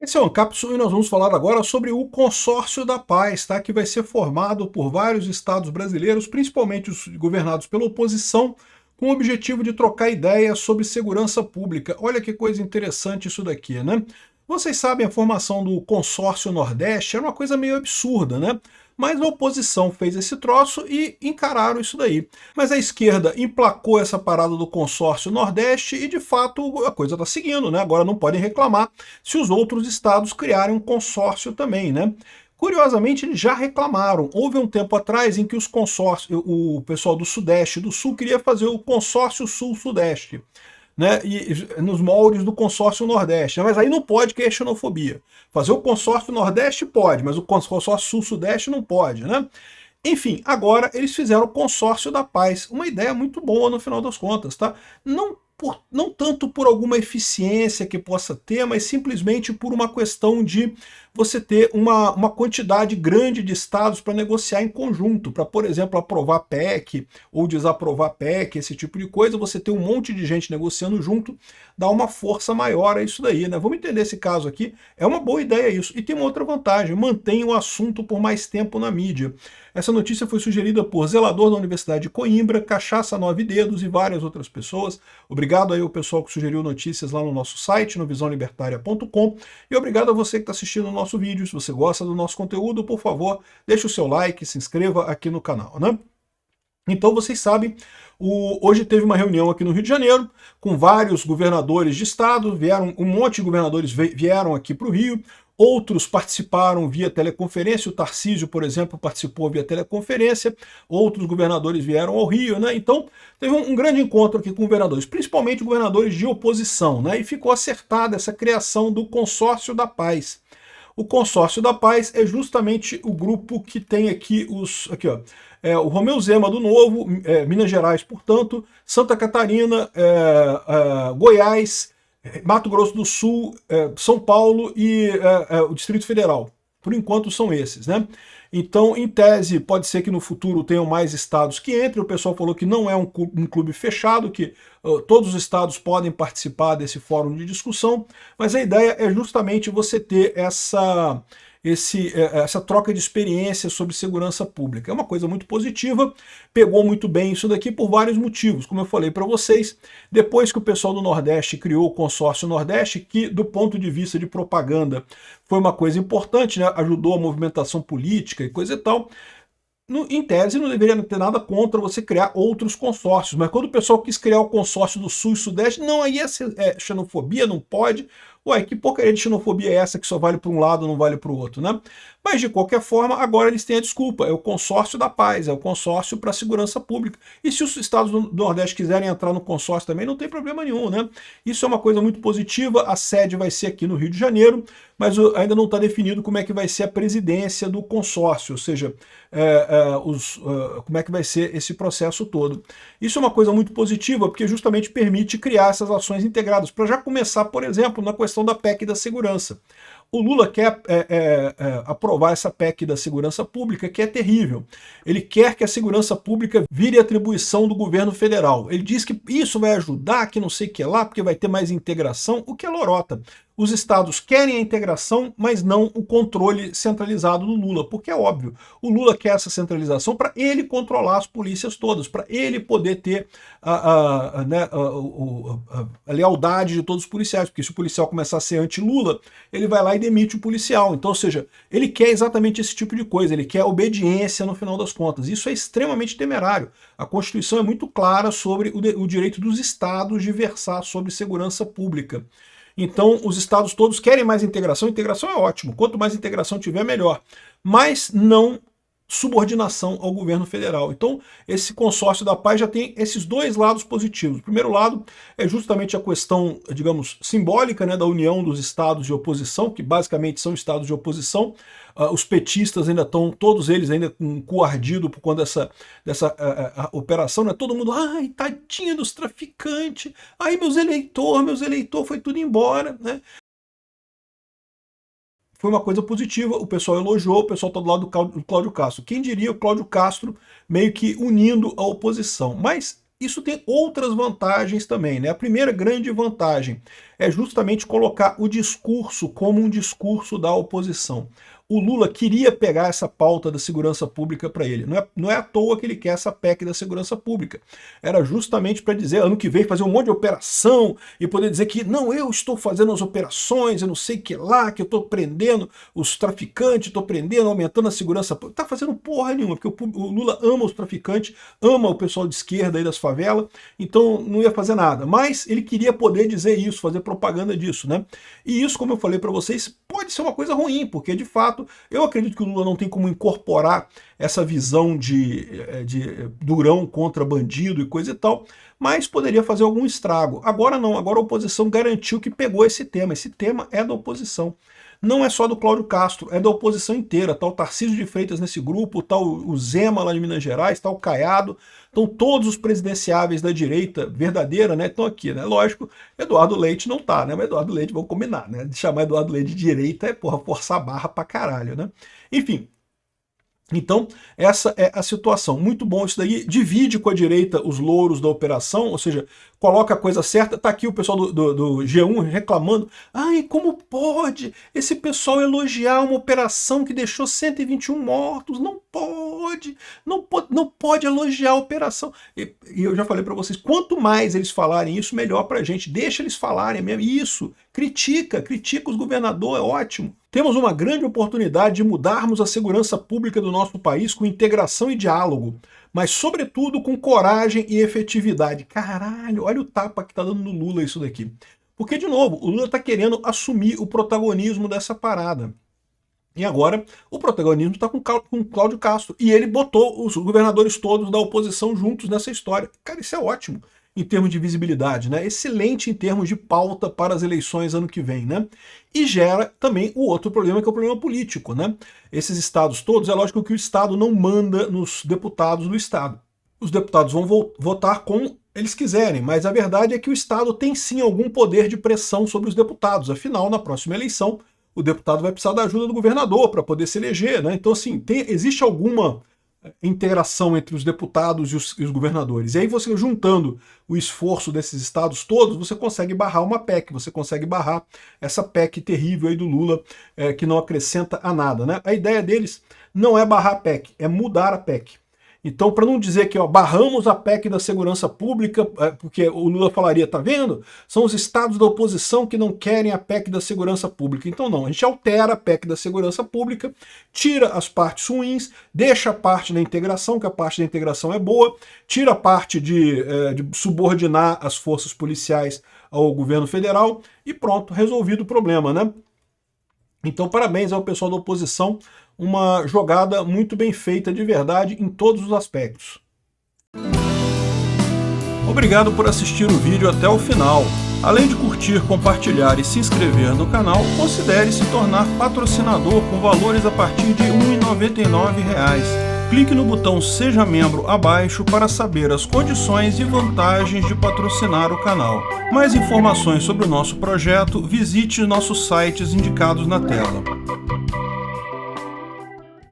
Esse é o Ancapsu e nós vamos falar agora sobre o Consórcio da Paz, tá? Que vai ser formado por vários estados brasileiros, principalmente os governados pela oposição, com o objetivo de trocar ideias sobre segurança pública. Olha que coisa interessante isso daqui, né? Vocês sabem, a formação do Consórcio Nordeste era uma coisa meio absurda, né? Mas a oposição fez esse troço e encararam isso daí. Mas a esquerda emplacou essa parada do consórcio Nordeste e, de fato, a coisa está seguindo, né? Agora não podem reclamar se os outros estados criarem um consórcio também, né? Curiosamente, eles já reclamaram. Houve um tempo atrás em que os consórcios, o pessoal do Sudeste e do Sul queria fazer o consórcio Sul-Sudeste, né, e nos moldes do consórcio Nordeste. Mas aí não pode, que é xenofobia. Fazer o consórcio Nordeste pode, mas o consórcio Sul-Sudeste não pode, né? Enfim, agora eles fizeram o consórcio da paz. Uma ideia muito boa no final das contas, tá? Não tanto por alguma eficiência que possa ter, mas simplesmente por uma questão de você ter uma quantidade grande de estados para negociar em conjunto, para, por exemplo, aprovar PEC ou desaprovar PEC, esse tipo de coisa, você ter um monte de gente negociando junto, dá uma força maior a isso daí, né? Vamos entender esse caso aqui, é uma boa ideia isso. E tem uma outra vantagem, mantém o assunto por mais tempo na mídia. Essa notícia foi sugerida por zelador da Universidade de Coimbra, Cachaça Nove Dedos e várias outras pessoas. Obrigado aí ao pessoal que sugeriu notícias lá no nosso site, no visãolibertaria.com, e obrigado a você que está assistindo o nosso vídeo. Se você gosta do nosso conteúdo, por favor, deixe o seu like, se inscreva aqui no canal, né? Então vocês sabem, hoje teve uma reunião aqui no Rio de Janeiro, com vários governadores de estado, um monte de governadores vieram aqui para o Rio, outros participaram via teleconferência, o Tarcísio, por exemplo, participou via teleconferência, outros governadores vieram ao Rio, né? Então teve um grande encontro aqui com governadores, principalmente governadores de oposição, né? E ficou acertada essa criação do Consórcio da Paz. O Consórcio da Paz é justamente o grupo que tem aqui o Romeu Zema do Novo, Minas Gerais, portanto, Santa Catarina, Goiás, Mato Grosso do Sul, São Paulo e o Distrito Federal. Por enquanto são esses, né? Então, em tese, pode ser que no futuro tenham mais estados que entrem. O pessoal falou que não é um clube fechado, que todos os estados podem participar desse fórum de discussão, mas a ideia é justamente você ter essa troca de experiência sobre segurança pública. É uma coisa muito positiva, pegou muito bem isso daqui por vários motivos. Como eu falei para vocês, depois que o pessoal do Nordeste criou o Consórcio Nordeste, que do ponto de vista de propaganda foi uma coisa importante, né? Ajudou a movimentação política e coisa e tal, em tese, não deveria ter nada contra você criar outros consórcios, mas quando o pessoal quis criar o consórcio do Sul e Sudeste, não, aí é xenofobia, não pode. Ué, que porcaria de xenofobia é essa que só vale para um lado, não vale para o outro, né? Mas, de qualquer forma, agora eles têm a desculpa, é o Consórcio da Paz, é o consórcio para a segurança pública. E se os estados do Nordeste quiserem entrar no consórcio também, não tem problema nenhum, né? Isso é uma coisa muito positiva, a sede vai ser aqui no Rio de Janeiro, mas ainda não está definido como é que vai ser a presidência do consórcio, ou seja, como é que vai ser esse processo todo. Isso é uma coisa muito positiva, porque justamente permite criar essas ações integradas, para já começar, por exemplo, na questão da PEC da segurança. O Lula quer aprovar essa PEC da segurança pública, que é terrível. Ele quer que a segurança pública vire atribuição do governo federal. Ele diz que isso vai ajudar, que não sei o que lá, porque vai ter mais integração, o que é lorota. Os estados querem a integração, mas não o controle centralizado do Lula, porque é óbvio, o Lula quer essa centralização para ele controlar as polícias todas, para ele poder ter a lealdade de todos os policiais, porque se o policial começar a ser anti-Lula, ele vai lá e demite o policial. Então, ou seja, ele quer exatamente esse tipo de coisa, ele quer obediência no final das contas. Isso é extremamente temerário. A Constituição é muito clara sobre o direito dos estados de versar sobre segurança pública. Então, os estados todos querem mais integração. Integração é ótimo. Quanto mais integração tiver, melhor. Mas não subordinação ao governo federal. Então, esse consórcio da paz já tem esses dois lados positivos. O primeiro lado é justamente a questão, digamos, simbólica, né, da união dos estados de oposição, que basicamente são estados de oposição. Os petistas ainda estão, todos eles ainda com um cu ardido por conta dessa operação, né? Todo mundo, ai, tadinha dos traficantes, ai, meus eleitores, foi tudo embora, né? Foi uma coisa positiva, o pessoal elogiou, o pessoal está do lado do Cláudio Castro. Quem diria o Cláudio Castro meio que unindo a oposição? Mas isso tem outras vantagens também, né? A primeira grande vantagem é justamente colocar o discurso como um discurso da oposição. O Lula queria pegar essa pauta da segurança pública para ele. Não é à toa que ele quer essa PEC da segurança pública. Era justamente para dizer, ano que vem, fazer um monte de operação e poder dizer que, não, eu estou fazendo as operações, eu não sei o que lá, que eu estou prendendo os traficantes, estou prendendo, aumentando a segurança pública. Tá fazendo porra nenhuma, porque o Lula ama os traficantes, ama o pessoal de esquerda aí das favelas, então não ia fazer nada. Mas ele queria poder dizer isso, fazer propaganda disso, né? E isso, como eu falei para vocês, pode ser uma coisa ruim, porque de fato eu acredito que o Lula não tem como incorporar essa visão de durão contra bandido e coisa e tal, mas poderia fazer algum estrago. Agora não, agora a oposição garantiu que pegou esse tema é da oposição. Não é só do Cláudio Castro, é da oposição inteira. Tá o Tarcísio de Freitas nesse grupo, tá o Zema lá de Minas Gerais, tá o Caiado, estão todos os presidenciáveis da direita verdadeira, né? Estão aqui, né? Lógico, Eduardo Leite não tá, né? Mas Eduardo Leite, vamos combinar, né? De chamar Eduardo Leite de direita é, porra, forçar a barra pra caralho, né? Enfim. Então, essa é a situação. Muito bom isso daí. Divide com a direita os louros da operação, ou seja, coloca a coisa certa. Tá aqui o pessoal do G1 reclamando. Ai, como pode esse pessoal elogiar uma operação que deixou 121 mortos? Não pode. Não pode elogiar a operação. E eu já falei para vocês, quanto mais eles falarem isso, melhor pra gente. Deixa eles falarem mesmo. Isso. Critica os governadores, é ótimo. Temos uma grande oportunidade de mudarmos a segurança pública do nosso país com integração e diálogo, mas sobretudo com coragem e efetividade. Caralho, olha o tapa que tá dando no Lula isso daqui. Porque, de novo, o Lula tá querendo assumir o protagonismo dessa parada. E agora o protagonismo está com Cláudio Castro. E ele botou os governadores todos da oposição juntos nessa história. Cara, isso é ótimo em termos de visibilidade, né? Excelente em termos de pauta para as eleições ano que vem, né? E gera também o outro problema, que é o problema político, né? Esses estados todos, é lógico que o Estado não manda nos deputados do Estado. Os deputados vão votar como eles quiserem, mas a verdade é que o Estado tem sim algum poder de pressão sobre os deputados. Afinal, na próxima eleição, o deputado vai precisar da ajuda do governador para poder se eleger, né? Então, assim, existe alguma integração entre os deputados e os governadores. E aí você, juntando o esforço desses estados todos, você consegue barrar uma PEC, você consegue barrar essa PEC terrível aí do Lula, que não acrescenta a nada, né? A ideia deles não é barrar a PEC, é mudar a PEC. Então, para não dizer que barramos a PEC da segurança pública, porque o Lula falaria, tá vendo? São os estados da oposição que não querem a PEC da segurança pública. Então não, a gente altera a PEC da segurança pública, tira as partes ruins, deixa a parte da integração, que a parte da integração é boa, tira a parte de subordinar as forças policiais ao governo federal e pronto, resolvido o problema, né? Então, parabéns ao pessoal da oposição, uma jogada muito bem feita de verdade em todos os aspectos. Obrigado por assistir o vídeo até o final. Além de curtir, compartilhar e se inscrever no canal, considere se tornar patrocinador com valores a partir de R$ 1,99. Clique no botão Seja Membro abaixo para saber as condições e vantagens de patrocinar o canal. Mais informações sobre o nosso projeto, visite nossos sites indicados na tela.